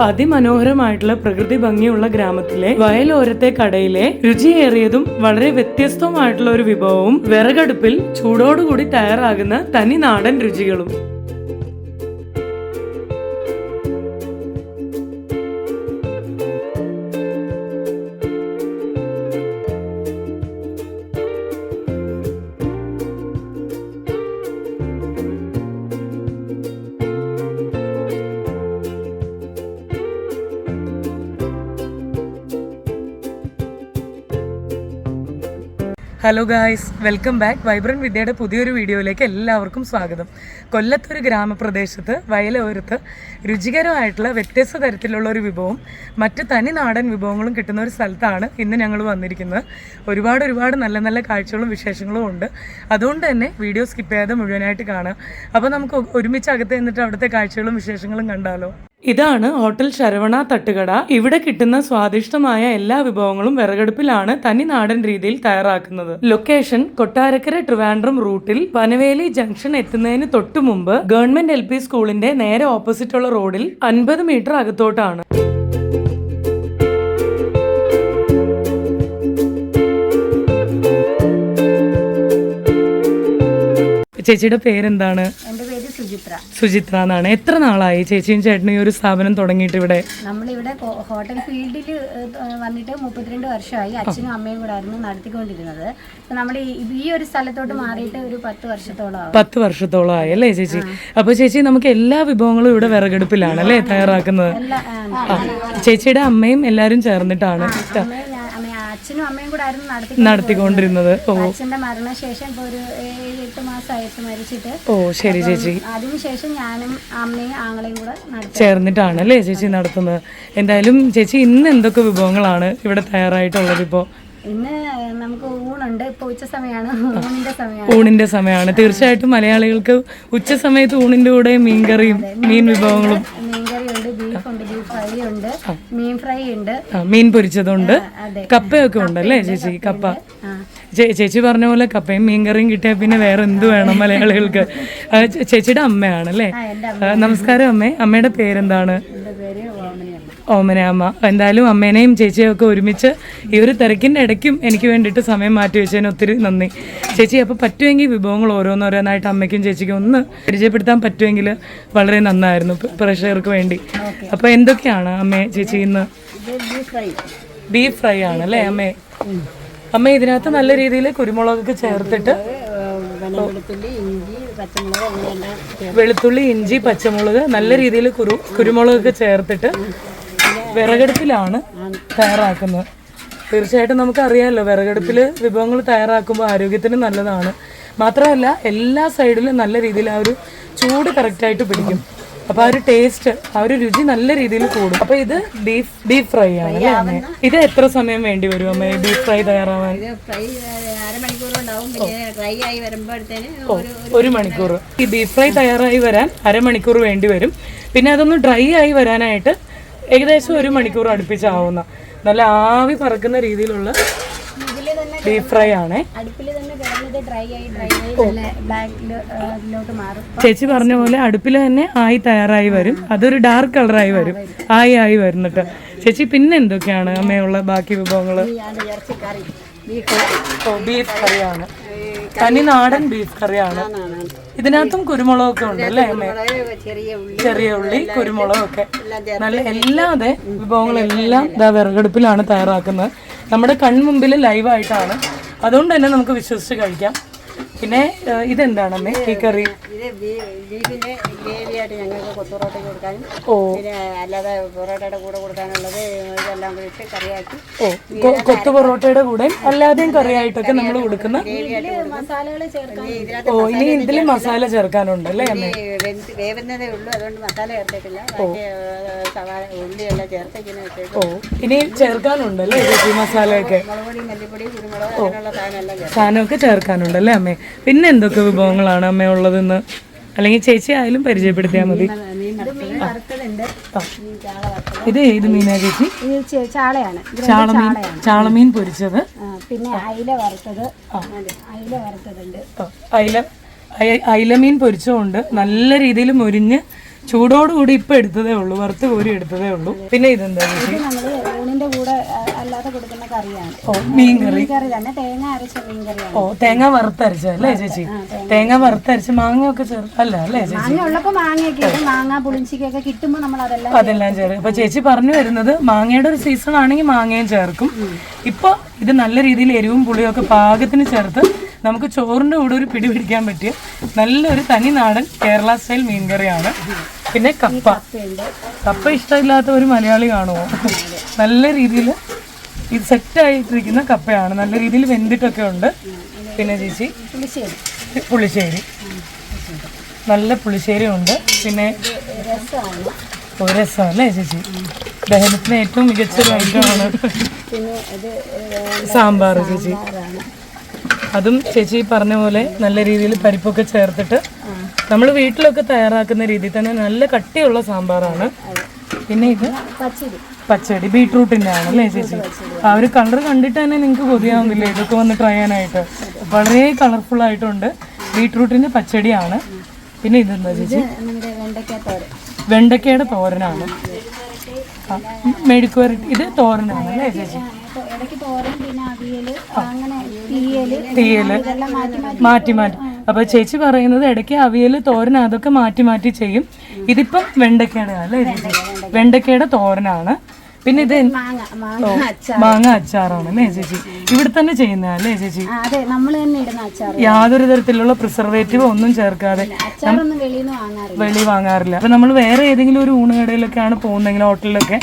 അതിമനോഹരമായിട്ടുള്ള പ്രകൃതി ഭംഗിയുള്ള ഗ്രാമത്തിലെ വയലോരത്തെ കടയിലെ രുചിയേറിയതും വളരെ വ്യത്യസ്തവുമായിട്ടുള്ള ഒരു വിഭവവും വിറകടുപ്പിൽ ചൂടോടുകൂടി തയ്യാറാകുന്ന തനി നാടൻ രുചികളും. Hello guys, welcome back. Vibrant വിദ്യയുടെ പുതിയൊരു വീഡിയോയിലേക്ക് എല്ലാവർക്കും സ്വാഗതം. കൊല്ലത്തൊരു ഗ്രാമപ്രദേശത്ത് വയലോരത്ത് രുചികരമായിട്ടുള്ള വ്യത്യസ്ത തരത്തിലുള്ള ഒരു വിഭവം മറ്റ് തനി നാടൻ വിഭവങ്ങളും കിട്ടുന്ന ഒരു സ്ഥലത്താണ് ഇന്ന് ഞങ്ങൾ വന്നിരിക്കുന്നത്. ഒരുപാട് നല്ല നല്ല കാഴ്ചകളും വിശേഷങ്ങളും ഉണ്ട്. അതുകൊണ്ട് തന്നെ വീഡിയോ സ്കിപ്പ് ചെയ്യാതെ മുഴുവനായിട്ട് കാണുക. അപ്പോൾ നമുക്ക് ഒരുമിച്ച് അകത്ത് നിന്നിട്ട് അവിടുത്തെ കാഴ്ചകളും വിശേഷങ്ങളും കണ്ടാലോ. ഇതാണ് ഹോട്ടൽ ശരവണ തട്ടുകട. ഇവിടെ കിട്ടുന്ന സ്വാദിഷ്ടമായ എല്ലാ വിഭവങ്ങളും വിറകടുപ്പിലാണ് തനി നാടൻ രീതിയിൽ തയ്യാറാക്കുന്നത്. ലൊക്കേഷൻ കൊട്ടാരക്കര ട്രിവാൻഡ്രം റൂട്ടിൽ പനവേലി ജംഗ്ഷൻ എത്തുന്നതിന് തൊട്ടു മുമ്പ് ഗവൺമെന്റ് LP സ്കൂളിന്റെ നേരെ ഓപ്പോസിറ്റ് ഉള്ള റോഡിൽ 50 മീറ്റർ അകത്തോട്ടാണ്. ചേച്ചിയുടെ പേരെന്താണ്? സുചിത്ര എന്നാണ്. എത്ര നാളായി ചേച്ചിയും ചേട്ടനും ഈ ഒരു സ്ഥാപനം തുടങ്ങിയിട്ട്? ഇവിടെ നമ്മളിവിടെ ഹോട്ടൽ ഫീൽഡിൽ വന്നിട്ട് 32 വർഷമായി. അച്ഛനും അമ്മയും കൂടെ ആയിരുന്നു നടത്തിക്കൊണ്ടിരുന്നത്. നമ്മൾ ഈ ഒരു സ്ഥലത്തോട്ട് മാറിയിട്ട് ഒരു 10 വർഷത്തോളം ആയി അല്ലേ ചേച്ചി? അപ്പൊ ചേച്ചി നമുക്ക് എല്ലാ വിഭവങ്ങളും ഇവിടെ വിറകടുപ്പിലാണ് അല്ലേ തയ്യാറാക്കുന്നത്? ചേച്ചിയുടെ അമ്മയും എല്ലാരും ചേർന്നിട്ടാണ് അച്ഛനും അമ്മയും കൂടെ ആയിരുന്നു നടത്തിക്കൊണ്ടിരുന്നത്. അച്ഛന്റെ മരണശേഷം ഇപ്പൊ ഒരു 7-8 മാസമായിട്ട് മരിച്ചിട്ട്. ഓ ശരി ചേച്ചി. അതിനുശേഷം ഞാനും അമ്മയും ആങ്ങളെയും കൂടെ ചേർന്നിട്ടാണ് അല്ലേ ചേച്ചി നടത്തുന്നത്? എന്തായാലും ചേച്ചി ഇന്ന് എന്തൊക്കെ വിഭവങ്ങളാണ് ഇവിടെ തയ്യാറായിട്ടുള്ളത്? ഇപ്പോ ഇന്ന് നമുക്ക് ഊണുണ്ട്. ഇപ്പൊ ഉച്ച സമയമാണ്, ഊണിന്റെ സമയമാണ്. തീർച്ചയായിട്ടും മലയാളികൾക്ക് ഉച്ച സമയത്ത് ഊണിന്റെ കൂടെ മീൻകറിയും മീൻ വിഭവങ്ങളും. മീൻകറിയുണ്ട്, ബീഫുണ്ട്, ബീഫ് ഫ്രൈ ഉണ്ട്, മീൻ ഫ്രൈ ഉണ്ട്, മീൻ പൊരിച്ചതുണ്ട്, കപ്പയൊക്കെ ഉണ്ടല്ലേ ചേച്ചി? കപ്പ ചേച്ചി പറഞ്ഞ പോലെ കപ്പയും മീൻകറിയും കിട്ടിയാൽ പിന്നെ വേറെ എന്ത് വേണം മലയാളികൾക്ക്? ചേച്ചിയുടെ അമ്മയാണല്ലേ? നമസ്കാരം അമ്മേ. അമ്മയുടെ പേരെന്താണ്? ഓമനയമ്മ. എന്തായാലും അമ്മേനെയും ചേച്ചിയും ഒക്കെ ഒരുമിച്ച് ഈ ഒരു തിരക്കിൻ്റെ ഇടയ്ക്കും എനിക്ക് വേണ്ടിയിട്ട് സമയം മാറ്റി വെച്ചതിന് ഒത്തിരി നന്ദി ചേച്ചി. അപ്പോൾ പറ്റുമെങ്കിൽ വിഭവങ്ങൾ ഓരോന്നോരോന്നായിട്ട് അമ്മയ്ക്കും ചേച്ചിക്കും ഒന്ന് പരിചയപ്പെടുത്താൻ പറ്റുമെങ്കിൽ വളരെ നന്നായിരുന്നു പ്രേക്ഷകർക്ക് വേണ്ടി. അപ്പോൾ എന്തൊക്കെയാണ് അമ്മേ ചേച്ചി ഇന്ന്? ബീഫ് ഫ്രൈ ആണല്ലേ അമ്മേ? അമ്മ ഇതിനകത്ത് നല്ല രീതിയിൽ കുരുമുളകൊക്കെ ചേർത്തിട്ട് വെളുത്തുള്ളി, ഇഞ്ചി, പച്ചമുളക് നല്ല രീതിയിൽ കുരുമുളകൊക്കെ ചേർത്തിട്ട് വിറകടുപ്പിലാണ് തയ്യാറാക്കുന്നത്. തീർച്ചയായിട്ടും നമുക്കറിയാമല്ലോ വിറകടുപ്പിൽ വിഭവങ്ങൾ തയ്യാറാക്കുമ്പോൾ ആരോഗ്യത്തിന് നല്ലതാണ്. മാത്രമല്ല എല്ലാ സൈഡിലും നല്ല രീതിയിൽ ആ ഒരു ചൂട് കറക്റ്റായിട്ട് പിടിക്കും. അപ്പോൾ ആ ഒരു ടേസ്റ്റ്, ആ ഒരു രുചി നല്ല രീതിയിൽ കൂടും. അപ്പോൾ ഇത് ബീഫ് ഫ്രൈ ആണ് അല്ലേ അമ്മേ? ഇത് എത്ര സമയം വേണ്ടി വരും അമ്മേ ബീഫ് ഫ്രൈ തയ്യാറാവാൻ? 1 മണിക്കൂർ. ഈ ബീഫ് ഫ്രൈ തയ്യാറായി വരാൻ 1/2 മണിക്കൂർ വേണ്ടി വരും. പിന്നെ അതൊന്ന് ഡ്രൈ ആയി വരാനായിട്ട് ഏകദേശം 1 മണിക്കൂർ അടുപ്പിച്ചാവുന്ന നല്ല ആവി പറക്കുന്ന രീതിയിലുള്ള ബീഫ് ഫ്രൈ ആണ്. ചേച്ചി പറഞ്ഞ പോലെ അടുപ്പിൽ തന്നെ ആയി തയ്യാറായി വരും. അതൊരു ഡാർക്ക് കളറായി വരും, ആയി വരുന്നിട്ട്. ചേച്ചി പിന്നെ എന്തൊക്കെയാണ് അമ്മയുള്ള ബാക്കി വിഭവങ്ങള്? ബീഫ് കറിയാണ്, തനി നാടൻ ബീഫ് കറിയാണ്. ഇതിനകത്തും കുരുമുളകൊക്കെ ഉണ്ട് അല്ലേ അമ്മേ? ചെറിയ ഉള്ളി, കുരുമുളകൊക്കെ നല്ല എല്ലാതെ വിഭവങ്ങളെല്ലാം വിറകടുപ്പിലാണ് തയ്യാറാക്കുന്നത്. നമ്മുടെ കൺമുമ്പിൽ ലൈവായിട്ടാണ്. അതുകൊണ്ട് തന്നെ നമുക്ക് വിശ്വസിച്ച് കഴിക്കാം. പിന്നെ ഇതെന്താണ് അമ്മേ ഈ കറി? കൊത്തു പൊറോട്ടയുടെ കൂടെ അല്ലാതെയും കറിയായിട്ടൊക്കെ നമ്മൾ കൊടുക്കുന്ന. ഓ ഇനി ഇതിൽ മസാല ചേർക്കാനുണ്ട് അല്ലേ അമ്മേ? ഓ ഇനി ചേർക്കാനുണ്ട് അല്ലേ ചേച്ചി മസാലയൊക്കെ? സാധനമൊക്കെ ചേർക്കാനുണ്ടല്ലേ അമ്മേ? പിന്നെ എന്തൊക്കെ വിഭവങ്ങളാണ് അമ്മ ഉള്ളതെന്ന്? അല്ലെങ്കിൽ ചേച്ചി ആയാലും പരിചയപ്പെടുത്തിയാൽ മതി. ഇത് ഏത് മീനാ ചേച്ചി? ചാളമീൻ പൊരിച്ചത്, പിന്നെ അയിലമീൻ പൊരിച്ചതുകൊണ്ട് നല്ല രീതിയിൽ മൊരിഞ്ഞ് ചൂടോടുകൂടി ഇപ്പൊ എടുത്തതേ ഉള്ളൂ, വറുത്ത് കോരി എടുത്തതേ ഉള്ളൂ. പിന്നെ ഇതെന്താ ചേച്ചി? നമ്മള് ഊണിന്റെ കൂടെ അല്ലാതെ കൊടുക്കുന്ന കറിയാണ്. മീൻ കറി തന്നെ തേങ്ങ അരച്ച മീൻ കറിയാണ്. ഓ, തേങ്ങ വറുത്തരച്ച അല്ലേ ചേച്ചി? തേങ്ങ വറുത്തരച്ച് മാങ്ങയൊക്കെ ചേർത്തല്ല അല്ലേ ചേച്ചി? മാങ്ങ ഉള്ളപ്പോ മാങ്ങയൊക്കെ ഇടും. മാങ്ങ പുളിഞ്ചിക്കൊക്കെ കിട്ടുമ്പോ നമ്മൾ അതെല്ലാം ചേർക്കും. അപ്പൊ ചേച്ചി പറഞ്ഞു വരുന്നത് മാങ്ങയുടെ ഒരു സീസൺ ആണെങ്കിൽ മാങ്ങയും ചേർക്കും. ഇപ്പൊ ഇത് നല്ല രീതിയിൽ എരിവും പുളിയും ഒക്കെ പാകത്തിന് ചേർത്ത് നമുക്ക് ചോറിന്റെ കൂടെ ഒരു പിടി പിടിക്കാൻ പറ്റിയ നല്ലൊരു തനി നാടൻ കേരള സ്റ്റൈൽ മീൻകറിയാണ്. പിന്നെ കപ്പ. കപ്പ ഇഷ്ടമില്ലാത്ത ഒരു മലയാളി കാണുമോ? നല്ല രീതിയിൽ ഇത് സെറ്റായിട്ടിരിക്കുന്ന കപ്പയാണ്, നല്ല രീതിയിൽ വെന്തിട്ടൊക്കെ ഉണ്ട്. പിന്നെ ചേച്ചി പുളിശ്ശേരി, നല്ല പുളിശ്ശേരി ഉണ്ട്. പിന്നെ രസമല്ലേ ചേച്ചി? ദഹനത്തിന് ഏറ്റവും മികച്ചൊരു ഐറ്റമാണ് സാമ്പാർ ചേച്ചി. അതും ചേച്ചി പറഞ്ഞ പോലെ നല്ല രീതിയിൽ പരിപ്പൊക്കെ ചേർത്തിട്ട് നമ്മൾ വീട്ടിലൊക്കെ തയ്യാറാക്കുന്ന രീതിയിൽ തന്നെ നല്ല കട്ടിയുള്ള സാമ്പാറാണ്. പിന്നെ ഇത് പച്ചടി ബീട്രൂട്ടിൻ്റെ ആണ് അല്ലേ ചേച്ചി? ആ ഒരു കളർ കണ്ടിട്ട് തന്നെ നിങ്ങൾക്ക് കൊതിയാവുന്നില്ലേ ഇതൊക്കെ വന്ന് ട്രൈ ചെയ്യാനായിട്ട്? വളരെ കളർഫുൾ ആയിട്ടുണ്ട്. ബീട്രൂട്ടിൻ്റെ പച്ചടിയാണ്. പിന്നെ ഇതെന്താ ചേച്ചി? വെണ്ടയ്ക്കയുടെ തോരനാണ്. മെഴുക്കുവരട്ടി, ഇത് തോരനാണ് അല്ലേ ചേച്ചി? തീയല് മാറ്റി മാറ്റി. അപ്പൊ ചേച്ചി പറയുന്നത് ഇടയ്ക്ക് അവിയൽ, തോരൻ അതൊക്കെ മാറ്റി മാറ്റി ചെയ്യും. ഇതിപ്പം വെണ്ടയ്ക്കയുടെ അല്ലേ ചേച്ചി? വെണ്ടയ്ക്കയുടെ തോരനാണ്. പിന്നെ ഇത് മാങ്ങ അച്ചാറാണ് അല്ലേ ചേച്ചി? ഇവിടെ തന്നെ ചെയ്യുന്നതല്ലേ ചേച്ചി? യാതൊരു തരത്തിലുള്ള പ്രിസർവേറ്റീവ് ഒന്നും ചേർക്കാതെ വെളി വാങ്ങാറില്ല. അപ്പൊ നമ്മൾ വേറെ ഏതെങ്കിലും ഒരു ഊണുകടയിലൊക്കെയാണ് പോകുന്നതെങ്കിൽ ഹോട്ടലിലൊക്കെ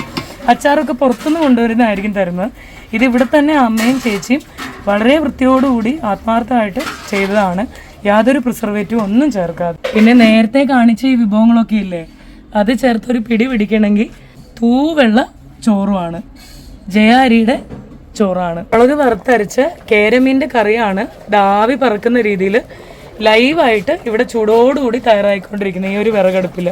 അച്ചാറൊക്കെ പുറത്തുനിന്ന് കൊണ്ടുവരുന്നതായിരിക്കും തരുന്നത്. ഇത് ഇവിടെ തന്നെ അമ്മയും ചേച്ചിയും വളരെ വൃത്തിയോടുകൂടി ആത്മാർത്ഥമായിട്ട് ചെയ്തതാണ്, യാതൊരു പ്രിസർവേറ്റീവ് ഒന്നും ചേർക്കാതെ. പിന്നെ നേരത്തെ കാണിച്ച ഈ വിഭവങ്ങളൊക്കെ ഇല്ലേ, അത് ചേർത്തൊരു പിടി പിടിക്കണമെങ്കിൽ തൂവെള്ള ചോറുമാണ്, ജയാരിയുടെ ചോറാണ്. മുളക് വറുത്തരച്ച് കേരമീൻ്റെ കറിയാണ് ആവി പറക്കുന്ന രീതിയിൽ ലൈവായിട്ട് ഇവിടെ ചൂടോടുകൂടി തയ്യാറായിക്കൊണ്ടിരിക്കുന്നത് ഈ ഒരു വിറകടുപ്പിൽ.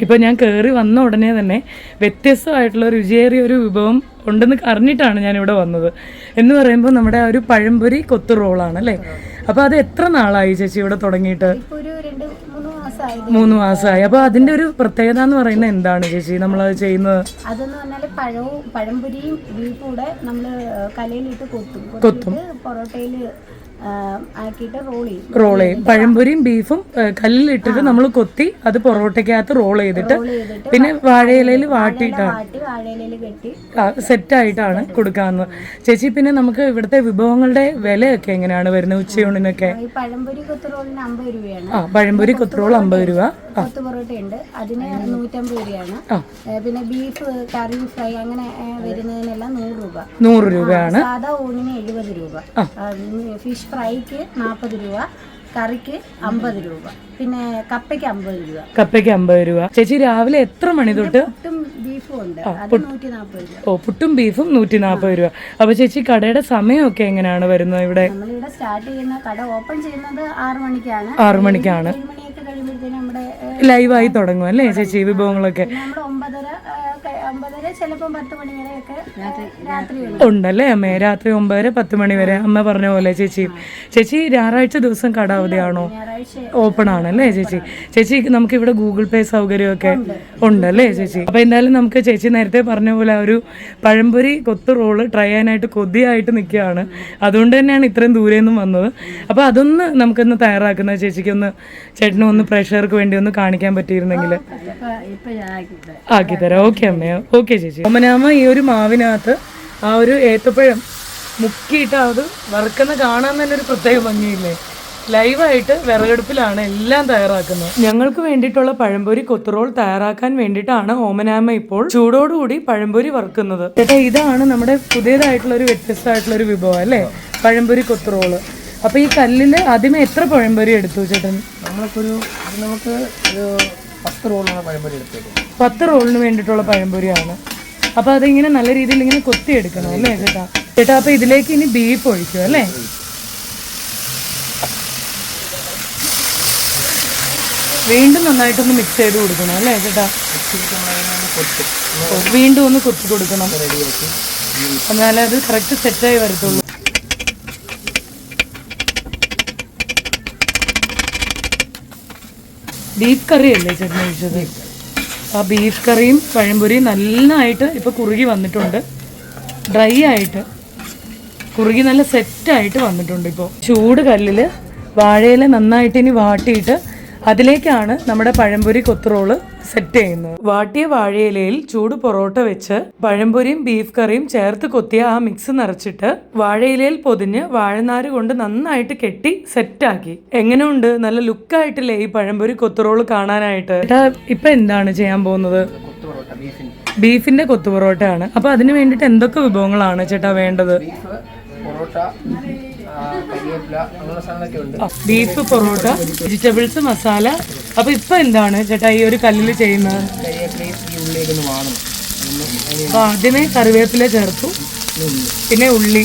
ഇപ്പൊ ഞാൻ കയറി വന്ന ഉടനെ തന്നെ വ്യത്യസ്തമായിട്ടുള്ള രുചിയേറിയ ഒരു വിഭവം ഉണ്ടെന്ന് അറിഞ്ഞിട്ടാണ് ഞാൻ ഇവിടെ വന്നത്. എന്ന് പറയുമ്പോൾ നമ്മുടെ ആ ഒരു പഴംപൊരി കൊത്തു റോളാണ് അല്ലേ? അപ്പൊ അത് എത്ര നാളായി ചേച്ചി ഇവിടെ തുടങ്ങിയിട്ട്? 3 മാസമായി. അപ്പൊ അതിന്റെ ഒരു പ്രത്യേകത എന്ന് പറയുന്നത് എന്താണ് ചേച്ചി നമ്മളത് ചെയ്യുന്നത്? അതെന്ന് പറഞ്ഞാൽ പഴംപൊരിയും ബീഫും കൂടെ നമ്മള് കലയിലിട്ട് കൊത്തും, പൊറോട്ടയിൽ ആക്കിയിട്ട് റോൾ ചെയ്യും. പഴംപൊരിയും ബീഫും കല്ലിലിട്ടിട്ട് നമ്മൾ കൊത്തി അത് പൊറോട്ടയ്ക്കകത്ത് റോൾ ചെയ്തിട്ട് പിന്നെ വാഴയിലയിൽ വാട്ടിയിട്ടാണ് സെറ്റായിട്ടാണ് കൊടുക്കാവുന്നത്. ചേച്ചി പിന്നെ നമുക്ക് ഇവിടുത്തെ വിഭവങ്ങളുടെ വിലയൊക്കെ എങ്ങനെയാണ് വരുന്നത് ഉച്ചയൂണിനൊക്കെ? പഴംപൊരി കൊത്തു റോളിന് 50 രൂപയാണ്. പഴംപൊരി കൊത്തു റോൾ 50 രൂപ. കൊത്തു പൊറോട്ട ഉണ്ട്, അതിന് 150 രൂപയാണ്. പിന്നെ ബീഫ് കറി ഫ്രൈ അങ്ങനെ വരുന്നതിനെല്ലാം 100 രൂപയാണ്. സാധാ ഊണിന് 70 രൂപ. ഫിഷ് ഫ്രൈക്ക് 40 രൂപ, കറിക്ക് 50 രൂപ, പിന്നെ കപ്പയ്ക്ക് 50 രൂപ. ചേച്ചി രാവിലെ എത്ര മണി തൊട്ട്? പുട്ടും ബീഫും ഉണ്ട്, അത് 140 രൂപ. ഓ, പുട്ടും ബീഫും 140 രൂപ. അപ്പൊ ചേച്ചി കടയുടെ സമയമൊക്കെ എങ്ങനെയാണ് വരുന്നത് ഇവിടെ? നമ്മളിവിടെ സ്റ്റാർട്ട് ചെയ്യുന്ന കട ഓപ്പൺ ചെയ്യുന്നത് 6 മണിക്കാണ്. 6 മണിക്കാണ്. ലൈവായി തുടങ്ങും അല്ലേ ചേച്ചി വിഭവങ്ങളൊക്കെ? ഉണ്ടല്ലേ അമ്മേ? രാത്രി 9-10 മണി വരെ അമ്മ പറഞ്ഞ പോലെ. ചേച്ചി ഞായറാഴ്ച ദിവസം കട അവധിയാണോ? ഓപ്പൺ ആണല്ലേ ചേച്ചി? ചേച്ചി നമുക്ക് ഇവിടെ ഗൂഗിൾ പേ സൗകര്യമൊക്കെ ഉണ്ടല്ലേ ചേച്ചി? അപ്പൊ എന്തായാലും നമുക്ക് ചേച്ചി നേരത്തെ പറഞ്ഞ പോലെ ഒരു പഴംപൊരി കൊത്തു റോള് ട്രൈ ചെയ്യാനായിട്ട് കൊതിയായിട്ട് നിൽക്കുകയാണ്. അതുകൊണ്ട് തന്നെയാണ് ഇത്രയും ദൂരെ നിന്നും വന്നത്. അപ്പൊ അതൊന്ന് നമുക്കൊന്ന് തയ്യാറാക്കുന്നത് ചേച്ചിക്കൊന്ന്, ചേട്ടനും ഒന്ന് പ്രേക്ഷകർക്ക് വേണ്ടി ഒന്ന് കാണിക്കാൻ പറ്റിയിരുന്നെങ്കിൽ ആക്കിത്തരാം. ഓക്കെ അമ്മയോ? ഓക്കെ ചേച്ചി. അമ്മനാമ ഈ ഒരു മാവിനകത്ത് ആ ഒരു ഏത്തപ്പഴം മുക്കിയിട്ട് അത് വറുക്കുന്ന കാണാൻ തന്നെ ഒരു പ്രത്യേക ഭംഗിയില്ലേ? ലൈവായിട്ട് വിറകടുപ്പിലാണ് എല്ലാം തയ്യാറാക്കുന്നത്. ഞങ്ങൾക്ക് വേണ്ടിയിട്ടുള്ള പഴംപൊരി കൊത്തുറോൾ തയ്യാറാക്കാൻ വേണ്ടിയിട്ടാണ് ഓമനാമ ഇപ്പോൾ ചൂടോടുകൂടി പഴംപൊരി വറുക്കുന്നത്. ചേട്ടാ ഇതാണ് നമ്മുടെ പുതിയതായിട്ടുള്ള ഒരു വ്യത്യസ്തമായിട്ടുള്ള ഒരു വിഭവം അല്ലേ, പഴംപൊരി കൊത്തുറോള്. അപ്പൊ ഈ കല്ലില് ആദ്യമേ എത്ര പഴംപൊരി എടുത്തു ചേട്ടൻ? നമുക്ക് ഒരു 10 റോളാണ് പഴംപൊരി എടുത്തത്. 10 റോളിന് വേണ്ടിയിട്ടുള്ള പഴംപൊരിയാണ്. അപ്പൊ അതിങ്ങനെ നല്ല രീതിയിൽ ഇങ്ങനെ കൊത്തി എടുക്കണം അല്ലേ ചേട്ടാ? ചേട്ടാ അപ്പൊ ഇതിലേക്ക് ഇനി ബീഫ് ഒഴിക്കും അല്ലേ? വീണ്ടും നന്നായിട്ടൊന്ന് മിക്സ് ചെയ്ത് കൊടുക്കണം അല്ലേ ചേട്ടാ? വീണ്ടും ഒന്ന് കൊത്തി കൊടുക്കണം, എന്നാലേ അത് കറക്റ്റ് സെറ്റായി വരത്തുള്ളൂ. ബീഫ് കറി അല്ലേ ചേട്ടൻ കഴിച്ചത്? ആ ബീഫ് കറിയും പഴംപൊരിയും നന്നായിട്ട് ഇപ്പോൾ കുറുകി വന്നിട്ടുണ്ട്. ഡ്രൈ ആയിട്ട് കുറുകി നല്ല സെറ്റായിട്ട് വന്നിട്ടുണ്ട്. ഇപ്പോൾ ചൂട് കല്ലിൽ വാഴയില നന്നായിട്ട് ഇനി വാട്ടിയിട്ട് അതിലേക്കാണ് നമ്മുടെ പഴംപൊരി കൊത്തുറോള് സെറ്റ് ചെയ്യുന്നത്. വാട്ടിയ വാഴയിലയിൽ ചൂട് പൊറോട്ട വെച്ച് പഴംപൊരിയും ബീഫ് കറിയും ചേർത്ത് കൊത്തിയ ആ മിക്സ് നിറച്ചിട്ട് വാഴയിലയിൽ പൊതിഞ്ഞ് വാഴനാര് കൊണ്ട് നന്നായിട്ട് കെട്ടി സെറ്റാക്കി. എങ്ങനെയുണ്ട്? നല്ല ലുക്കായിട്ടില്ലേ ഈ പഴംപൊരി കൊത്തുറോള് കാണാനായിട്ട്? ഇപ്പൊ എന്താണ് ചെയ്യാൻ പോകുന്നത്? ബീഫിന്റെ കൊത്തു പൊറോട്ടയാണ്. അപ്പൊ അതിന് വേണ്ടിട്ട് എന്തൊക്കെ വിഭവങ്ങളാണ് ചേട്ടാ വേണ്ടത്? Beef parotta, vegetables, masala. അപ്പൊ ഇപ്പൊ എന്താണ് ചേട്ടാ ഈ ഒരു കല്ലിൽ ചെയ്യുന്നത്? അപ്പൊ ആദ്യമേ കറിവേപ്പില ചേർത്തു, പിന്നെ ഉള്ളി,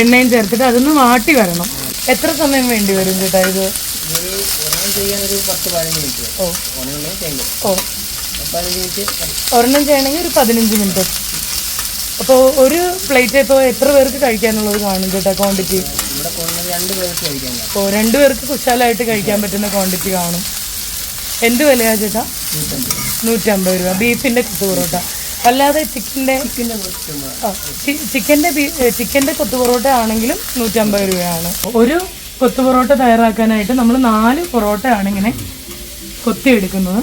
എണ്ണയും ചേർത്തിട്ട് അതൊന്ന് വാട്ടി വരണം. എത്ര സമയം വേണ്ടി വരും ചേട്ടാ ഇത്? ഒരെണ്ണം ചെയ്യണമെങ്കിൽ ഒരു 15 മിനിറ്റ്. അപ്പോൾ ഒരു പ്ലേറ്റ് ഇപ്പോൾ എത്ര പേർക്ക് കഴിക്കാനുള്ളത് കാണും ചേട്ടാ ക്വാണ്ടിറ്റി? ഓ 2 പേർക്ക് കുശാലായിട്ട് കഴിക്കാൻ പറ്റുന്ന ക്വാണ്ടിറ്റി കാണും. എന്ത് വിലയാ ചേട്ടാ? 150 രൂപ ബീഫിൻ്റെ കൊത്തു പൊറോട്ട. അല്ലാതെ ചിക്കൻ്റെ കൊത്തു പൊറോട്ട ആണെങ്കിലും 150 രൂപയാണ്. ഒരു കൊത്തു പൊറോട്ട തയ്യാറാക്കാനായിട്ട് നമ്മൾ 4 പൊറോട്ടയാണ് ഇങ്ങനെ കൊത്തിയെടുക്കുന്നത്.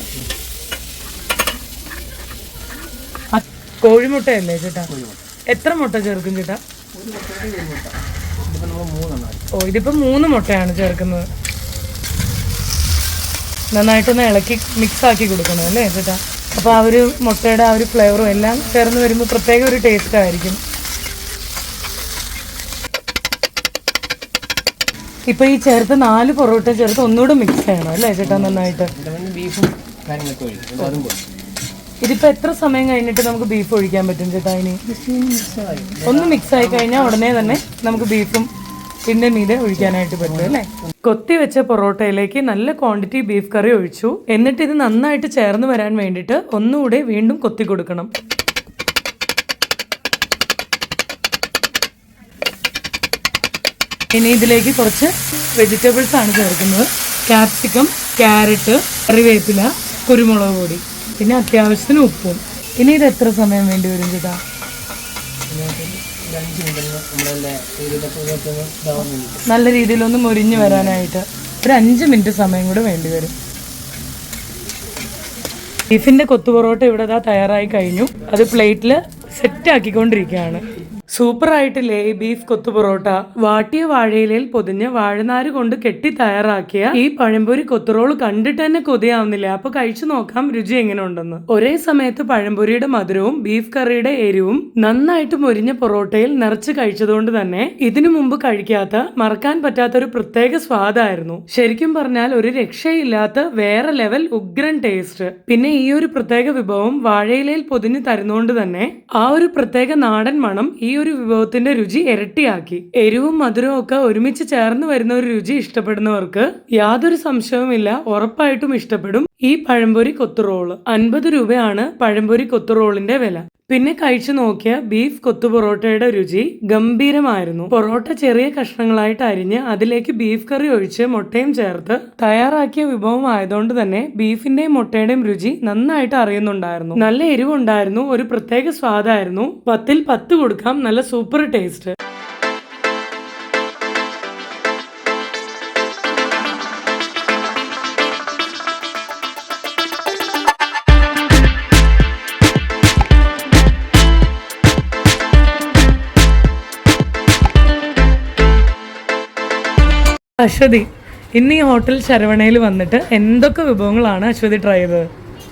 കോഴിമുട്ടയല്ലേ ചേട്ടാ? എത്ര മുട്ട ചേർക്കും ചേട്ടാ? ഓ ഇതിപ്പോ 3 മുട്ടയാണ് ചേർക്കുന്നത്. നന്നായിട്ടൊന്ന് ഇളക്കി മിക്സ് ആക്കി കൊടുക്കണം അല്ലേ ചേട്ടാ? അപ്പോൾ ആ ഒരു മുട്ടയുടെ ആ ഒരു ഫ്ലേവറും എല്ലാം ചേർന്ന് വരുമ്പോൾ പ്രത്യേക ഒരു ടേസ്റ്റ് ആയിരിക്കും. ഇപ്പൊ ഈ ചേർത്ത് 4 പൊറോട്ട ചേർത്ത് ഒന്നുകൂടെ മിക്സ് ചെയ്യണം അല്ലേ ചേട്ടാ നന്നായിട്ട്? ഇതിപ്പോ എത്ര സമയം കഴിഞ്ഞിട്ട് നമുക്ക് ബീഫ് ഒഴിക്കാൻ പറ്റും ചേട്ടാ? ഇനി ഒന്ന് മിക്സ് ആയി കഴിഞ്ഞാൽ ഉടനെ തന്നെ നമുക്ക് ബീഫും പിന്നെ മീതെ ഒഴിക്കാനായിട്ട് പറ്റും അല്ലേ? കൊത്തി വെച്ച പൊറോട്ടയിലേക്ക് നല്ല ക്വാണ്ടിറ്റി ബീഫ് കറി ഒഴിച്ചു. എന്നിട്ട് ഇത് നന്നായിട്ട് ചേർന്ന് വരാൻ വേണ്ടിയിട്ട് ഒന്നുകൂടെ വീണ്ടും കൊത്തി കൊടുക്കണം. ഇനി ഇതിലേക്ക് കുറച്ച് വെജിറ്റബിൾസ് ആണ് ചേർക്കുന്നത്. ക്യാപ്സിക്കം, ക്യാരറ്റ്, കറിവേപ്പില, കുരുമുളക് പൊടി, പിന്നെ അത്യാവശ്യത്തിന് ഉപ്പും. ഇനി ഇത് എത്ര സമയം വേണ്ടി വരും ചേട്ടാ? നല്ല രീതിയിലൊന്ന് മൊരിഞ്ഞു വരാനായിട്ട് ഒരു 5 മിനിറ്റ് സമയം കൂടെ വേണ്ടി വരും. ബീഫിന്റെ കൊത്തു പൊറോട്ട ഇവിടെ തയ്യാറായി കഴിഞ്ഞു. അത് പ്ലേറ്റിൽ സെറ്റ് ആക്കിക്കൊണ്ടിരിക്കുകയാണ്. സൂപ്പർ ആയിട്ടില്ലേ ഈ ബീഫ് കൊത്തു പൊറോട്ട? വാട്ടിയ വാഴയിലയിൽ പൊതിഞ്ഞ് വാഴനാര് കൊണ്ട് കെട്ടി തയ്യാറാക്കിയ ഈ പഴംപൊരി കൊത്തുറോള് കണ്ടിട്ട് തന്നെ കൊതിയാവുന്നില്ല. അപ്പൊ കഴിച്ചു നോക്കാം രുചി എങ്ങനെ ഉണ്ടെന്ന്. ഒരേ സമയത്ത് പഴംപൊരിയുടെ മധുരവും ബീഫ് കറിയുടെ എരിവും നന്നായിട്ട് മൊരിഞ്ഞ പൊറോട്ടയിൽ നിറച്ച് കഴിച്ചതുകൊണ്ട് തന്നെ ഇതിനു മുമ്പ് കഴിക്കാത്ത മറക്കാൻ പറ്റാത്ത ഒരു പ്രത്യേക സ്വാദായിരുന്നു. ശരിക്കും പറഞ്ഞാൽ ഒരു രക്ഷയില്ലാത്ത വേറെ ലെവൽ ഉഗ്രൻ ടേസ്റ്റ്. പിന്നെ ഈ ഒരു പ്രത്യേക വിഭവം വാഴയിലയിൽ പൊതിഞ്ഞ് തരുന്നതുകൊണ്ട് തന്നെ ആ ഒരു പ്രത്യേക നാടൻ മണം ഈ ഒരു വിഭവത്തിന്റെ രുചി ഇരട്ടിയാക്കി. എരിവും മധുരവും ഒക്കെ ഒരുമിച്ച് ചേർന്ന് വരുന്ന ഒരു രുചി ഇഷ്ടപ്പെടുന്നവർക്ക് യാതൊരു സംശയവുമില്ല, ഉറപ്പായിട്ടും ഇഷ്ടപ്പെടും ഈ പഴംപൊരി കൊത്തുറോള്. 50 രൂപയാണ് പഴംപൊരി കൊത്തുറോളിന്റെ വില. പിന്നെ കഴിച്ചു നോക്കിയ ബീഫ് കൊത്തു പൊറോട്ടയുടെ രുചി ഗംഭീരമായിരുന്നു. പൊറോട്ട ചെറിയ കഷ്ണങ്ങളായിട്ട് അരിഞ്ഞ് അതിലേക്ക് ബീഫ് കറി ഒഴിച്ച് മുട്ടയും ചേർത്ത് തയ്യാറാക്കിയ വിഭവം ആയതുകൊണ്ട് തന്നെ ബീഫിന്റെയും മുട്ടയുടെയും രുചി നന്നായിട്ട് അറിയുന്നുണ്ടായിരുന്നു. നല്ല എരിവുണ്ടായിരുന്നു, ഒരു പ്രത്യേക സ്വാദായിരുന്നു. 10ൽ 10 കൊടുക്കാം. നല്ല സൂപ്പർ ടേസ്റ്റ്. അശ്വതി, ഇന്ന് ഈ ഹോട്ടൽ ശരവണയിൽ വന്നിട്ട് എന്തൊക്കെ വിഭവങ്ങളാണ് അശ്വതി ട്രൈ ചെയ്തത്?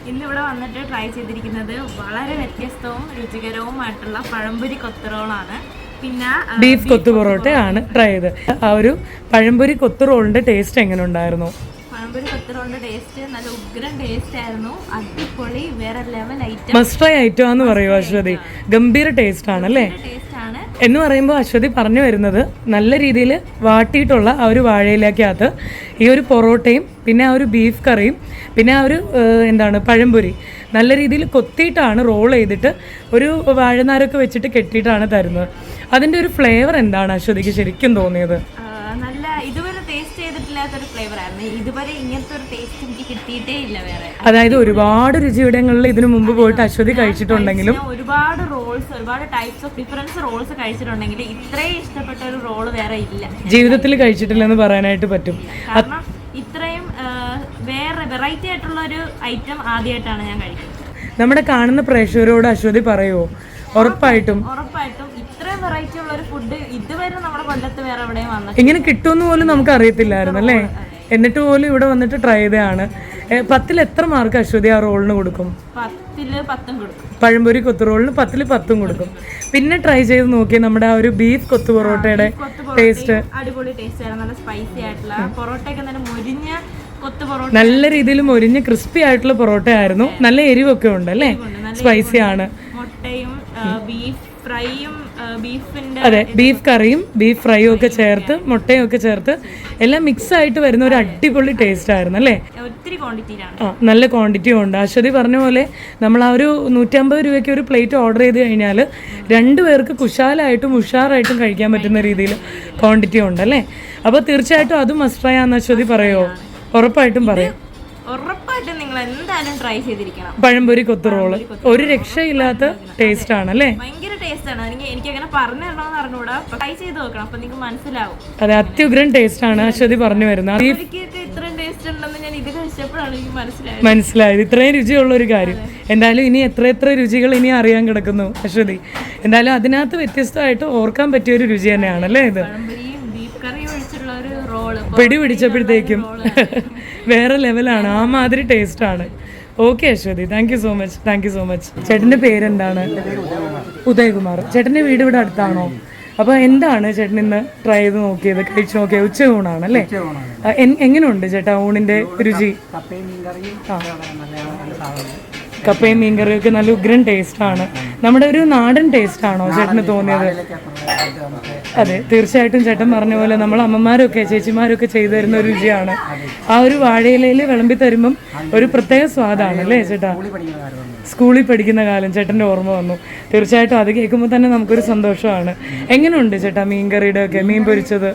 ഇന്നിവിടെ വന്നിട്ട് ട്രൈ ചെയ്തിരിക്കുന്നത് വളരെ വ്യത്യസ്തവും രുചികരവുമായിട്ടുള്ള പഴംപൊരി കൊത്തുറോളാണ്. പിന്നെ ബീഫ് കൊത്തു പൊറോട്ടയാണ് ട്രൈ ചെയ്തത്. ആ ഒരു പഴംപൊരി കൊത്തു റോളിന്റെ ടേസ്റ്റ് എങ്ങനെ ഉണ്ടായിരുന്നു? പഴംപൊരി കൊത്തുറോളിന്റെ ടേസ്റ്റ് നല്ല ഉഗ്രൻ ടേസ്റ്റ് ആയിരുന്നു. അടിപൊളി, വേറെ level item. Must try item ആണെന്ന് പറയുമോ അശ്വതി? ഗംഭീര ടേസ്റ്റ് ആണല്ലേ? ടേസ്റ്റ് ആണ് എന്ന് പറയുമ്പോൾ അശ്വതി പറഞ്ഞു വരുന്നത് നല്ല രീതിയിൽ വാട്ടിയിട്ടുള്ള ആ ഒരു വാഴയിലേക്കകത്ത് ഈ ഒരു പൊറോട്ടയും പിന്നെ ആ ഒരു ബീഫ് കറിയും പിന്നെ ആ ഒരു പഴംപൊരി നല്ല രീതിയിൽ കൊത്തിയിട്ടാണ് റോൾ ചെയ്തിട്ട് ഒരു വാഴനാരൊക്കെ വെച്ചിട്ട് കെട്ടിയിട്ടാണ് തരുന്നത്. അതിൻ്റെ ഒരു ഫ്ലേവർ എന്താണ് അശ്വതിക്ക് ശരിക്കും തോന്നിയത്? നല്ല ഇതുവരെ ടേസ്റ്റ് ചെയ്തിട്ടില്ല വല്ലാത്തൊരു ഫ്ലേവർ ആയിരുന്നു. ഇതുവരെ ഇങ്ങനത്തെ ഒരു ടേസ്റ്റ് എനിക്ക് കിട്ടിയിട്ടേ ഇല്ല വേറെ. അതായത് ഒരുപാട് രുചിയിടങ്ങളിൽ ഇതിനു മുമ്പ് പോയിട്ട് അശ്വതി കഴിച്ചിട്ടുണ്ടെങ്കിലും ഒരുപാട് റോൾസ്, ഒരുപാട് ടൈപ്സ് ഓഫ് ഡിഫറൻസ് റോൾസ് കഴിച്ചിട്ടുണ്ടെങ്കിൽ ഇത്രയും ഇഷ്ടപ്പെട്ട ഒരു റോള് വേറെ ഇല്ല. ജീവിതത്തിൽ കഴിച്ചിട്ടില്ലെന്ന് പറയാനായിട്ട് പറ്റും. കാരണം ഇത്രയും വേറെ വെറൈറ്റി ആയിട്ടുള്ള ഒരു ഐറ്റം ആദ്യമായിട്ടാണ് ഞാൻ കഴിക്കുന്നത്. നമ്മുടെ കാണുന്ന പ്രേക്ഷകരോട് അശ്വതി പറയുമോ? ഉറപ്പായിട്ടും ഇത്രയും വെറൈറ്റി ഉള്ള ഒരു ഫുഡ് ഇതുവരെ നമ്മുടെ കൊല്ലത്ത് വേറെ എവിടെയും വന്നിട്ട് ഇങ്ങനെ കിട്ടുമെന്ന് പോലും നമുക്ക് അറിയത്തില്ലായിരുന്നു അല്ലേ? എന്നിട്ട് പോലും ഇവിടെ വന്നിട്ട് ട്രൈ ചെയ്തതാണ്. 10ൽ എത്ര മാർക്ക് അശ്വതി ആ റോളിന് കൊടുക്കും? 10ൽ 10 കൊടുക്കും. പഴംപൊരി കൊത്തു റോളിന് 10ൽ 10 കൊടുക്കും. പിന്നെ ട്രൈ ചെയ്ത് നോക്കി നമ്മുടെ ആ ഒരു ബീഫ് കൊത്തു പൊറോട്ടയുടെ ടേസ്റ്റ്. അടിപൊളി ടേസ്റ്റ് ആയിരുന്നു. നല്ല സ്പൈസി ആയിട്ടുള്ള പൊറോട്ടയൊക്കെ നല്ല മൊരിഞ്ഞ കൊത്തു പൊറോട്ട, നല്ല രീതിയിൽ മൊരിഞ്ഞ് ക്രിസ്പി ആയിട്ടുള്ള പൊറോട്ട ആയിരുന്നു. നല്ല എരിവൊക്കെ ഉണ്ട് അല്ലേ? സ്പൈസി ആണ്. മുട്ടയും ബീഫ് ഫ്രൈയും ബീഫിന്റെ അതെ, ബീഫ് കറിയും ബീഫ് ഫ്രൈയും ഒക്കെ ചേർത്ത് മുട്ടയും ഒക്കെ ചേർത്ത് എല്ലാം മിക്സ് ആയിട്ട് വരുന്ന ഒരു അടിപൊളി ടേസ്റ്റ് ആയിരുന്നു അല്ലേ? ഒത്തിരി ക്വാണ്ടിറ്റിയിലാണ്. നല്ല ക്വാണ്ടിറ്റിയും ഉണ്ട്. അശ്വതി പറഞ്ഞ പോലെ നമ്മൾ ആ ഒരു 150 രൂപയ്ക്ക് ഒരു പ്ലേറ്റ് ഓർഡർ ചെയ്ത് കഴിഞ്ഞാൽ 2 പേർക്ക് കുശാലായിട്ടും ഉഷാറായിട്ടും കഴിക്കാൻ പറ്റുന്ന രീതിയിൽ ക്വാണ്ടിറ്റി ഉണ്ട് അല്ലേ? അപ്പോൾ തീർച്ചയായിട്ടും അത് മസ്റ്റ് ട്രൈ ആണെന്ന് അശ്വതി പറയുമോ? ഉറപ്പായിട്ടും പറയും. ഉറപ്പായിട്ടും നിങ്ങൾ എന്തായാലും ട്രൈ ചെയ്തിരിക്കണം. പഴംപൊരി കൊത്തു റോള് ഒരു രക്ഷയില്ലാത്ത ടേസ്റ്റ് ആണ് അല്ലേ? ഭയങ്കര ടേസ്റ്റ് ആണ്. എനിക്ക് അങ്ങനെ പറഞ്ഞു തരണമെന്ന് അറിഞ്ഞൂടാ, ട്രൈ ചെയ്ത് നോക്കണം, അപ്പൊ നിങ്ങൾക്ക് മനസ്സിലാവും. അതെ, അത്യുഗ്രൻ ടേസ്റ്റ് ആണ് അശ്വതി പറഞ്ഞു വരുന്നത്. ഇത്രയും ടേസ്റ്റ് ഉണ്ടെന്ന് ഞാൻ ഇത് കഴിച്ചപ്പോഴാണ് എനിക്ക് മനസ്സിലായത്. ഇത്രയും രുചിയുള്ള ഒരു കാര്യം. എന്തായാലും ഇനി എത്ര രുചികൾ ഇനി അറിയാൻ കിടക്കുന്നു അശ്വതി. എന്തായാലും അതിനകത്ത് വ്യത്യസ്തമായിട്ട് ഓർക്കാൻ പറ്റിയ ഒരു രുചി തന്നെയാണ് അല്ലേ ഇത്? പിടി പിടിച്ചപ്പോഴത്തേക്കും വേറെ ലെവലാണ്. ആ മാതിരി ടേസ്റ്റ് ആണ്. Okay Aswathy, thank you so much. ചേട്ടൻ്റെ പേരെന്താണ്? ഉദയകുമാർ. ചേട്ടൻ്റെ വീട് ഇവിടെ അടുത്താണോ? അപ്പോൾ എന്താണ് ചേട്ടൻ ഇന്ന് ട്രൈ ചെയ്ത് നോക്കിയത്, കഴിച്ചു നോക്കിയത്? ഉച്ചയൂണാണ് അല്ലേ? എങ്ങനെയുണ്ട് ചേട്ടാ ഊണിൻ്റെ രുചി? കപ്പയും മീൻകറിയും ഒക്കെ നല്ല ഉഗ്രൻ ടേസ്റ്റാണ്. നമ്മുടെ ഒരു നാടൻ ടേസ്റ്റ് ആണോ ചേട്ടന് തോന്നിയത്? അതെ, തീർച്ചയായിട്ടും ചേട്ടൻ പറഞ്ഞ പോലെ നമ്മൾ അമ്മമാരൊക്കെ ചേച്ചിമാരൊക്കെ ചെയ്തു തരുന്ന ഒരു രുചിയാണ്. ആ ഒരു വാഴയിലയിൽ വിളമ്പി തരുമ്പം ഒരു പ്രത്യേക സ്വാദാണ് അല്ലേ ചേട്ടാ? സ്കൂളിൽ പഠിക്കുന്ന കാലം ചേട്ടൻ്റെ ഓർമ്മ വന്നു. തീർച്ചയായിട്ടും അത് കേൾക്കുമ്പോൾ തന്നെ നമുക്കൊരു സന്തോഷമാണ്. എങ്ങനെയുണ്ട് ചേട്ടാ മീൻകറിയുടെ ഒക്കെ? മീൻ പൊരിച്ചത്,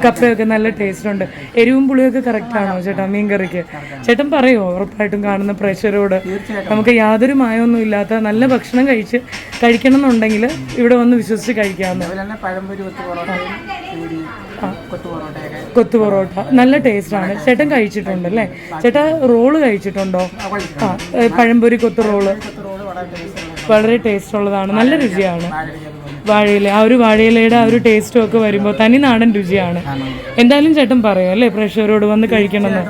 കപ്പയൊക്കെ നല്ല ടേസ്റ്റ് ഉണ്ട്. എരിവും പുളിയൊക്കെ കറക്റ്റ് ആണോ ചേട്ടാ മീൻകറിക്ക്? ചേട്ടൻ പറയുമോ ഉറപ്പായിട്ടും കാണുന്ന പ്രേക്ഷകരോട് നമുക്ക് യാതൊരു മായമൊന്നും ഇല്ലാത്ത നല്ല ഭക്ഷണം കഴിക്കണം എന്നുണ്ടെങ്കിൽ ഇവിടെ വന്ന് വിശ്വസിച്ച് കഴിക്കാമെന്ന്? കൊത്തു പൊറോട്ട നല്ല ടേസ്റ്റാണ്. ചേട്ടൻ കഴിച്ചിട്ടുണ്ട് അല്ലേ? ചേട്ടാ റോള് കഴിച്ചിട്ടുണ്ടോ? പഴംപൊരി കൊത്തു റോള് വളരെ ടേസ്റ്റ് ഉള്ളതാണ്. നല്ല രുചിയാണ്. വാഴയില, ആ ഒരു വാഴയിലയുടെ ആ ഒരു ടേസ്റ്റും ഒക്കെ വരുമ്പോൾ തനി നാടൻ രുചിയാണ്. എന്തായാലും ചേട്ടൻ പറയും അല്ലേ പ്രേക്ഷകരോട് വന്ന് കഴിക്കണമെന്ന്?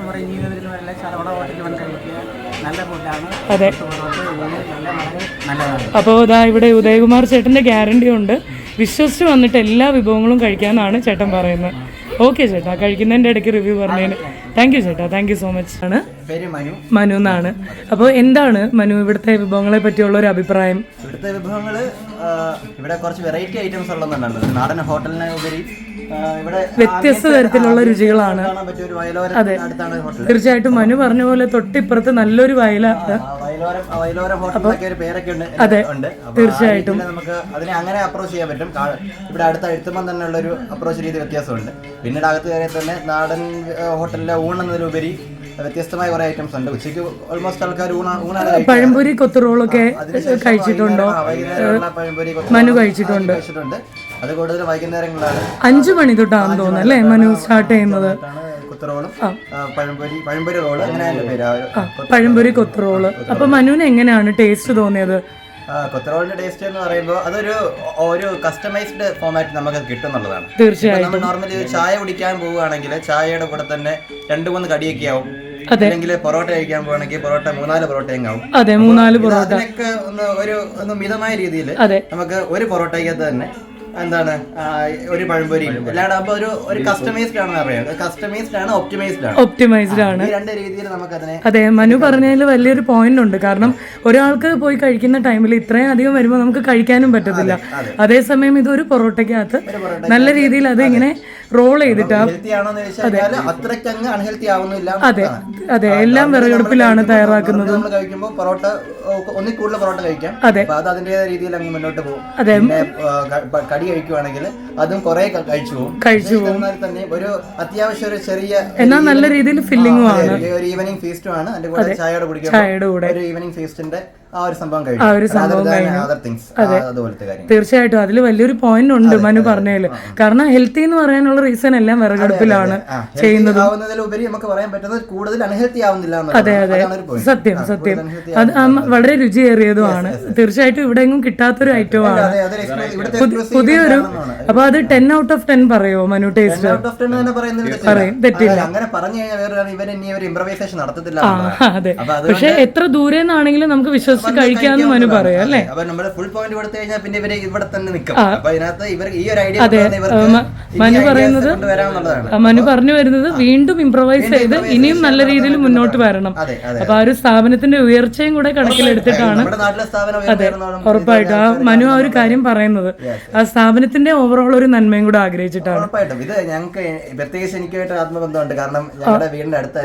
അതെ. അപ്പോൾ ഇതാ ഇവിടെ ഉദയകുമാർ ചേട്ടൻ്റെ ഗ്യാരണ്ടി ഉണ്ട്. വിശ്വസിച്ച് വന്നിട്ട് എല്ലാ വിഭവങ്ങളും കഴിക്കാമെന്നാണ് ചേട്ടൻ പറയുന്നത്. ഓക്കെ ചേട്ടാ, കഴിക്കുന്നതിൻ്റെ ഇടയ്ക്ക് റിവ്യൂ പറഞ്ഞതിന് താങ്ക് യു ചേട്ടാ, താങ്ക് യു സോ മച്ച്. ആണ് മനു എന്നാണ്. അപ്പോൾ എന്താണ് മനു ഇവിടുത്തെ വിഭവങ്ങളെ പറ്റിയുള്ള ഒരു അഭിപ്രായം? ഇവിടുത്തെ വിഭവങ്ങൾ ഇവിടെ കുറച്ച് വെറൈറ്റി ഐറ്റംസ് ഉള്ളതുകൊണ്ടാണ്. നാടൻ ഹോട്ടലിനെ ഉപരി ഇവിടെ വ്യത്യസ്ത തരത്തിലുള്ള രുചികളാണ്. അതെ, തീർച്ചയായിട്ടും മനു പറഞ്ഞ പോലെ തൊട്ടിപ്പുറത്ത് നല്ലൊരു വയലാണ്. അതെ, തീർച്ചയായിട്ടും നമുക്ക് അതിനെ അങ്ങനെ അപ്രോച്ച് ചെയ്യാൻ പറ്റും. ഇവിടെ അടുത്ത എഴുത്തുമ്പം തന്നെ ഉള്ളൊരു അപ്രോച്ച് രീതി വ്യത്യാസമുണ്ട്. പിന്നീട് അകത്ത് കയറിയ തന്നെ നാടൻ ഹോട്ടലിലെ ഊണെന്നതിലുപരി വ്യത്യസ്തമായ കുറെ ഐറ്റംസ് ഉണ്ട്. ഉച്ചയ്ക്ക് ഓൾമോസ്റ്റ് ആൾക്കാർ പഴംപൊരി കൊത്തു റോളൊക്കെ കഴിച്ചിട്ടുണ്ടോ? മനു കഴിച്ചിട്ടുണ്ട്. അത് കൂടുതൽ വൈകുന്നേരങ്ങളാണ്. 5 മണി തൊട്ടാണെന്ന് തോന്നുന്നു അല്ലേ മനു സ്റ്റാർട്ട് ചെയ്യുന്നത്? കൊത്തുറോളും പഴംപൊരി റോള് അങ്ങനെ പേര്, പഴംപൊരി കൊത്തു റോള്. അപ്പൊ മനുവിന് എങ്ങനെയാണ് ടേസ്റ്റ് തോന്നിയത്? കൊത്തറോളിന്റെ ടേസ്റ്റ് എന്ന് പറയുമ്പോൾ അതൊരു കസ്റ്റമൈസ്ഡ് ഫോമാറ്റ് നമുക്ക് കിട്ടുന്നുള്ളതാണ്. തീർച്ചയായും നമ്മൾ നോർമലി ചായ കുടിക്കാൻ പോവുകയാണെങ്കിൽ ചായയുടെ കൂടെ തന്നെ 2-3 കടിയൊക്കെ ആവും. അല്ലെങ്കിൽ പൊറോട്ട കഴിക്കാൻ പോവാണെങ്കിൽ പൊറോട്ട 3-4 പൊറോട്ടയും ആവും. അതെ, 3-4 പൊറോട്ട. അതിനൊക്കെ ഒന്ന് മിതമായ രീതിയിൽ നമുക്ക് ഒരു പൊറോട്ടയ്ക്കകത്ത് തന്നെ എന്താണ് ഒരു പഴംപൊരിയും എല്ലാവരും. അപ്പൊ ഒരു കസ്റ്റമൈസ്ഡ് ആണെന്ന് പറയാം. കസ്റ്റമൈസ്ഡ് ആണ്, ഒപ്റ്റിമൈസ്ഡ് ആണ്. രണ്ട് രീതിയിൽ നമുക്ക് അതിനെ. അതെ, മനു പറഞ്ഞതിൽ വലിയൊരു പോയിന്റ് ഉണ്ട്. കാരണം ഒരാൾക്ക് പോയി കഴിക്കുന്ന ടൈമിൽ ഇത്രയും അധികം വരുമ്പോൾ നമുക്ക് കഴിക്കാനും പറ്റത്തില്ല. അതേസമയം ഇതൊരു പൊറോട്ടയ്ക്കകത്ത് നല്ല രീതിയിൽ അത് ഇങ്ങനെ റോൾ ചെയ്തിട്ട് ഹെൽത്തി ആണോന്ന് ചോദിച്ചാൽ അത്രയ്ക്ക് അങ്ങ് അൺഹെൽത്തി ആവുന്നില്ല. അതെ അതെ, എല്ലാം വിറകടുപ്പിലാണ് തയ്യാറാക്കുന്നത്. നമ്മൾ കഴിക്കുമ്പോൾ പൊറോട്ട ഒന്നിൽ കൂടുതൽ പൊറോട്ട കഴിക്കാം. അപ്പൊ അത് അതിന്റേതായ രീതിയിൽ അങ്ങ് മുന്നോട്ട് പോകും. പിന്നെ കടി കഴിക്കുവാണെങ്കിൽ അതും കുറെ കഴിച്ചു പോകും. എന്നാൽ തന്നെ ഒരു അത്യാവശ്യം ഒരു ചെറിയ എന്നാൽ നല്ല രീതിയിൽ ഫില്ലിംഗും ആണ്, ഒരു ഈവനിങ് ഫീസ്റ്റും ആണ്. അതിന്റെ കൂടെ ചായയോടെ കുടിക്കാൻ ഒരു ഈവനിങ് ഫീസ്റ്റിന്റെ ആ ഒരു സംഭവം തീർച്ചയായിട്ടും അതിൽ വലിയൊരു പോയിന്റ് ഉണ്ട് മനു പറഞ്ഞതില്. കാരണം ഹെൽത്തി എന്ന് പറയാനുള്ള റീസൺ എല്ലാം വിറകടുപ്പിലാണ് ചെയ്യുന്നത്. നമുക്ക് പറയാൻ പറ്റുന്നത് കൂടുതൽ അൺഹെൽത്തി ആവുന്നില്ല. അതെ അതെ, സത്യം സത്യം. അത് വളരെ രുചിയേറിയതുമാണ്. തീർച്ചയായിട്ടും ഇവിടെ എങ്ങും കിട്ടാത്തൊരു ഐറ്റമാണ്, പുതിയൊരു. അപ്പൊ അത് 10 out of 10 പറയോ മനു? ടേസ്റ്റ് പറയും, തെറ്റില്ല. അങ്ങനെ പറഞ്ഞു കഴിഞ്ഞാൽ ഇവൻ ഇനി ഒരു ഇംപ്രവൈസേഷൻ നടത്തത്തില്ല. അതെ, പക്ഷെ എത്ര ദൂരെ നിന്നാണെങ്കിലും നമുക്ക് വിശ്വസിച്ച് കഴിക്കാന്ന് മനു പറയാം അല്ലേ? അപ്പൊ നമ്മള് ഫുൾ പോയിന്റ് കൊടുത്തു കഴിഞ്ഞാൽ പിന്നെ ഇവര് ഇവിടെ തന്നെ നിൽക്കും. അപ്പൊ അതിനകത്ത് ഇവർ ഈ ഒരു ഐഡിയ മനു പറയുന്നത്, മനു പറഞ്ഞു വരുന്നത് വീണ്ടും ഇംപ്രവൈസ് ചെയ്ത് ഇനിയും നല്ല രീതിയിൽ മുന്നോട്ട് വരണം. അപ്പൊ ആ ഒരു സ്ഥാപനത്തിന്റെ ഉയർച്ചയും കൂടെ കണക്കിലെടുത്തിട്ടാണ്. അതെ, ഉറപ്പായിട്ടും ആ മനു ആ ഒരു കാര്യം പറയുന്നത് ആ സ്ഥാപനത്തിന്റെ ഓവറോൾ ഒരു നന്മയും കൂടെ ആഗ്രഹിച്ചിട്ടാണ്. ഉറപ്പായിട്ടും ഇത് ഞങ്ങൾക്ക് പ്രത്യേകിച്ച് എനിക്കായിട്ട് ആത്മബന്ധമുണ്ട്. കാരണം ഞങ്ങളുടെ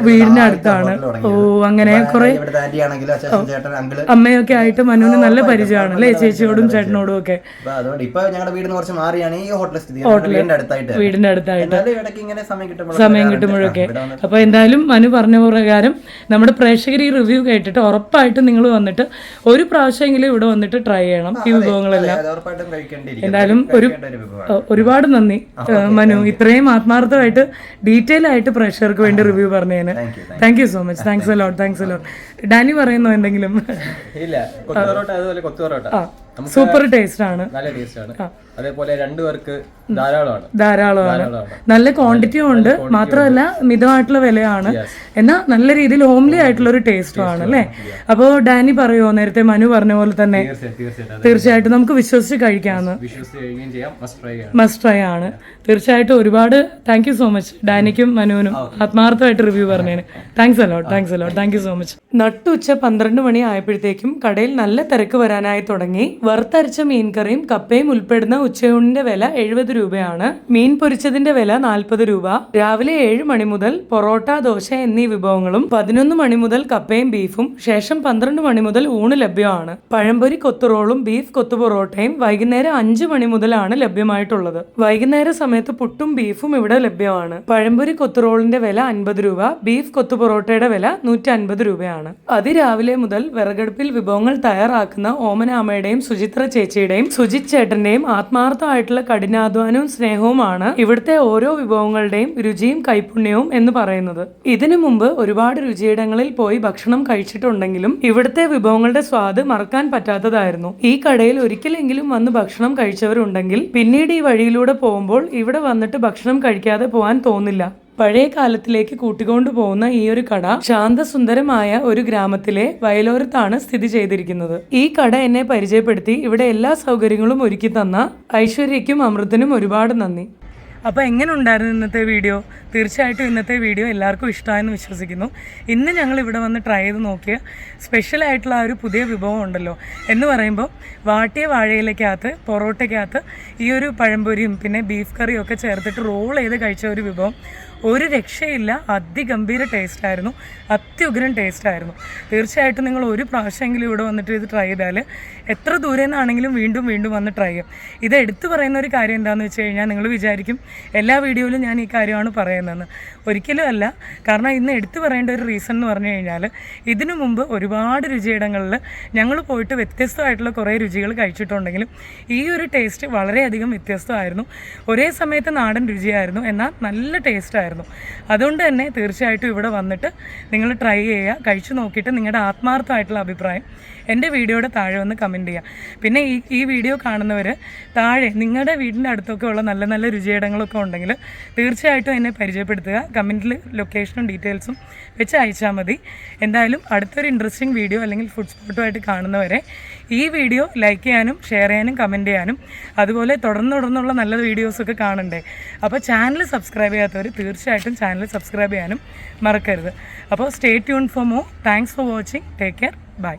വീടിന്റെ അടുത്താണ്. ഓ, അങ്ങനെ കുറെ അമ്മയൊക്കെ ആയിട്ട് മനുവിന് നല്ല പരിചയമാണ് അല്ലേ? ചേച്ചിയോടും ചേട്ടനോടും ഒക്കെ. അതുകൊണ്ട് ഇപ്പൊ ഞങ്ങളുടെ വീടിന് കുറച്ച് മാറിയാണ് ഈ ഹോട്ടൽ സ്ഥിതി, വീടിന്റെ അടുത്തായിട്ട് സമയം കിട്ടുമ്പോഴൊക്കെ. അപ്പൊ എന്തായാലും മനു പറഞ്ഞ പ്രകാരം നമ്മുടെ പ്രേക്ഷകർ ഈ റിവ്യൂ കേട്ടിട്ട് ഉറപ്പായിട്ടും നിങ്ങൾ വന്നിട്ട് ഒരു പ്രാവശ്യമെങ്കിലും ഇവിടെ വന്നിട്ട് ട്രൈ ചെയ്യണം ഈ വിഭവങ്ങളെല്ലാം. എന്തായാലും ഒരുപാട് നന്ദി മനു, ഇത്രയും ആത്മാർത്ഥമായിട്ട് ഡീറ്റെയിൽ ആയിട്ട് പ്രേക്ഷകർക്ക് വേണ്ടി റിവ്യൂ പറഞ്ഞതിന്. Thank you so much. Thanks a lot, thanks a lot. Danny പറയുന്നോ എന്തെങ്കിലും? ഇല്ല, കൊത്തു പൊറോട്ട അതുപോലെ കൊത്തു പൊറോട്ട സൂപ്പർ ടേസ്റ്റ് ആണ്, നല്ല ടേസ്റ്റ് ആണ്. അതേപോലെ രണ്ടുപേർക്ക് ധാരാളമാണ്. നല്ല ക്വാണ്ടിറ്റിയും ഉണ്ട്, മാത്രമല്ല മിതമായിട്ടുള്ള വിലയാണ്, എന്നാൽ നല്ല രീതിയിൽ ഹോംലി ആയിട്ടുള്ള ഒരു ടേസ്റ്റും ആണ് അല്ലേ? അപ്പോൾ ഡാനി പറയുമോ, നേരത്തെ മനു പറഞ്ഞ പോലെ തന്നെ തീർച്ചയായിട്ടും നമുക്ക് വിശ്വസിച്ച് കഴിക്കാമെന്ന്? മസ്റ്റ് ട്രൈ ആണ് തീർച്ചയായിട്ടും. ഒരുപാട് താങ്ക് യു സോ മച്ച് ഡാനിക്കും മനുവിനും ആത്മാർത്ഥമായിട്ട് റിവ്യൂ പറഞ്ഞതിന്. Thanks a lot, thanks a lot, thank you so much. നട്ടുച്ച 12 മണി ആയപ്പോഴത്തേക്കും കടയിൽ നല്ല തിരക്ക് വരാനായി തുടങ്ങി. വറുത്തരച്ച മീൻകറിയും കപ്പയും ഉൾപ്പെടുന്ന ഉച്ചയൂണിന്റെ വില 70 രൂപയാണ്. മീൻ പൊരിച്ചതിന്റെ വില 40 രൂപ. രാവിലെ 7 മണി മുതൽ പൊറോട്ട, ദോശ എന്നീ വിഭവങ്ങളും 11 മണി മുതൽ കപ്പയും ബീഫും, ശേഷം 12 മണി മുതൽ ഊണ് ലഭ്യമാണ്. പഴംപൊരി കൊത്തുറോളും ബീഫ് കൊത്തു പൊറോട്ടയും വൈകുന്നേരം 5 മണി മുതലാണ് ലഭ്യമായിട്ടുള്ളത്. വൈകുന്നേര സമയത്ത് പുട്ടും ബീഫും ഇവിടെ ലഭ്യമാണ്. പഴംപൊരി കൊത്തുറോളിന്റെ വില 50 രൂപ, ബീഫ് കൊത്തു പൊറോട്ടയുടെ വില 150 രൂപയാണ്. അതിരാവിലെ മുതൽ വിറകടുപ്പിൽ വിഭവങ്ങൾ തയ്യാറാക്കുന്ന ഓമനാമയുടെയും സുചിത്ര ചേച്ചിയുടെയും സുജിത് ചേട്ടന്റെയും ആത്മാർത്ഥമായിട്ടുള്ള കഠിനാധ്വാനവും സ്നേഹവുമാണ് ഇവിടുത്തെ ഓരോ വിഭവങ്ങളുടെയും രുചിയും കൈപുണ്യവും എന്ന് പറയുന്നത്. ഇതിനു മുമ്പ് ഒരുപാട് രുചിയിടങ്ങളിൽ പോയി ഭക്ഷണം കഴിച്ചിട്ടുണ്ടെങ്കിലും ഇവിടുത്തെ വിഭവങ്ങളുടെ സ്വാദ് മറക്കാൻ പറ്റാത്തതായിരുന്നു. ഈ കടയിൽ ഒരിക്കലെങ്കിലും വന്ന് ഭക്ഷണം കഴിച്ചവരുണ്ടെങ്കിൽ പിന്നീട് ഈ വഴിയിലൂടെ പോകുമ്പോൾ ഇവിടെ വന്നിട്ട് ഭക്ഷണം കഴിക്കാതെ പോകാൻ തോന്നില്ല. പഴയ കാലത്തിലേക്ക് കൂട്ടിക്കൊണ്ടു പോകുന്ന ഈ ഒരു കട ശാന്തസുന്ദരമായ ഒരു ഗ്രാമത്തിലെ വയലോരത്താണ് സ്ഥിതി ചെയ്തിരിക്കുന്നത്. ഈ കട എന്നെ പരിചയപ്പെടുത്തി ഇവിടെ എല്ലാ സൗകര്യങ്ങളും ഒരുക്കി തന്ന ഐശ്വര്യയ്ക്കും അമൃതനും ഒരുപാട് നന്ദി. അപ്പോൾ എങ്ങനെ ഉണ്ടായിരുന്നു ഇന്നത്തെ വീഡിയോ? തീർച്ചയായിട്ടും ഇന്നത്തെ വീഡിയോ എല്ലാവർക്കും ഇഷ്ടമായെന്ന് വിശ്വസിക്കുന്നു. ഇന്ന് ഞങ്ങൾ ഇവിടെ വന്ന് ട്രൈ ചെയ്ത് നോക്കിയ സ്പെഷ്യലായിട്ടുള്ള ആ ഒരു പുതിയ വിഭവം ഉണ്ടല്ലോ എന്ന് പറയുമ്പോൾ വാട്ടിയ വാഴയിലേക്കകത്ത് പൊറോട്ടയ്ക്കകത്ത് ഈ ഒരു പഴംപൊരിയും പിന്നെ ബീഫ് കറിയും ഒക്കെ ചേർത്തിട്ട് റോൾ ചെയ്ത് കഴിച്ച ഒരു വിഭവം ഒരു രക്ഷയില്ല. അതിഗംഭീര ടേസ്റ്റായിരുന്നു, അത്യുഗ്രൻ ടേസ്റ്റായിരുന്നു. തീർച്ചയായിട്ടും നിങ്ങൾ ഒരു പ്രാവശ്യമെങ്കിലും ഇവിടെ വന്നിട്ട് ഇത് ട്രൈ ചെയ്താൽ എത്ര ദൂരെ നിന്നാണെങ്കിലും വീണ്ടും വീണ്ടും വന്ന് ട്രൈ ചെയ്യും. ഇത് എടുത്തു പറയുന്ന ഒരു കാര്യം എന്താണെന്ന് വെച്ച് കഴിഞ്ഞാൽ നിങ്ങൾ വിചാരിക്കും എല്ലാ വീഡിയോയിലും ഞാൻ ഈ കാര്യമാണ് പറയുന്നതെന്ന്. ഒരിക്കലും അല്ല. കാരണം ഇന്ന് എടുത്തു പറയേണ്ട ഒരു റീസൺ എന്ന് പറഞ്ഞു കഴിഞ്ഞാൽ ഇതിനു മുമ്പ് ഒരുപാട് രുചിയിടങ്ങളിൽ ഞങ്ങൾ പോയിട്ട് വ്യത്യസ്തമായിട്ടുള്ള കുറേ രുചികൾ കഴിച്ചിട്ടുണ്ടെങ്കിലും ഈ ഒരു ടേസ്റ്റ് വളരെയധികം വ്യത്യസ്തമായിരുന്നു. ഒരേ സമയത്ത് നാടൻ രുചിയായിരുന്നു, എന്നാൽ നല്ല ടേസ്റ്റായിരുന്നു. അതുകൊണ്ട് തന്നെ തീർച്ചയായിട്ടും ഇവിടെ വന്നിട്ട് നിങ്ങൾ ട്രൈ ചെയ്യുക, കഴിച്ചു നോക്കിയിട്ട് നിങ്ങളുടെ ആത്മാർത്ഥമായിട്ടുള്ള അഭിപ്രായം എൻ്റെ വീഡിയോയുടെ താഴെ വന്ന് കമൻറ്റ് ചെയ്യുക. പിന്നെ ഈ വീഡിയോ കാണുന്നവർ താഴെ നിങ്ങളുടെ വീടിൻ്റെ അടുത്തൊക്കെ ഉള്ള നല്ല നല്ല രുചിയിടങ്ങളൊക്കെ ഉണ്ടെങ്കിൽ തീർച്ചയായിട്ടും എന്നെ പരിചയപ്പെടുത്തുക. കമൻറ്റിൽ ലൊക്കേഷനും ഡീറ്റെയിൽസും വെച്ച് അയച്ചാൽ മതി. എന്തായാലും അടുത്തൊരു ഇൻട്രസ്റ്റിംഗ് വീഡിയോ അല്ലെങ്കിൽ ഫുഡ് സ്പോട്ടുമായിട്ട് കാണുന്നവരെ ഈ വീഡിയോ ലൈക്ക് ചെയ്യാനും ഷെയർ ചെയ്യാനും കമൻറ്റ് ചെയ്യാനും അതുപോലെ തുടർന്നുള്ള നല്ല വീഡിയോസൊക്കെ കാണണ്ടേ. അപ്പോൾ ചാനൽ സബ്സ്ക്രൈബ് ചെയ്യാത്തവർ തീർച്ചയായിട്ടും ചാനൽ സബ്സ്ക്രൈബ് ചെയ്യാനും മറക്കരുത്. അപ്പോൾ stay tune for more. Thanks for watching. Take care. By.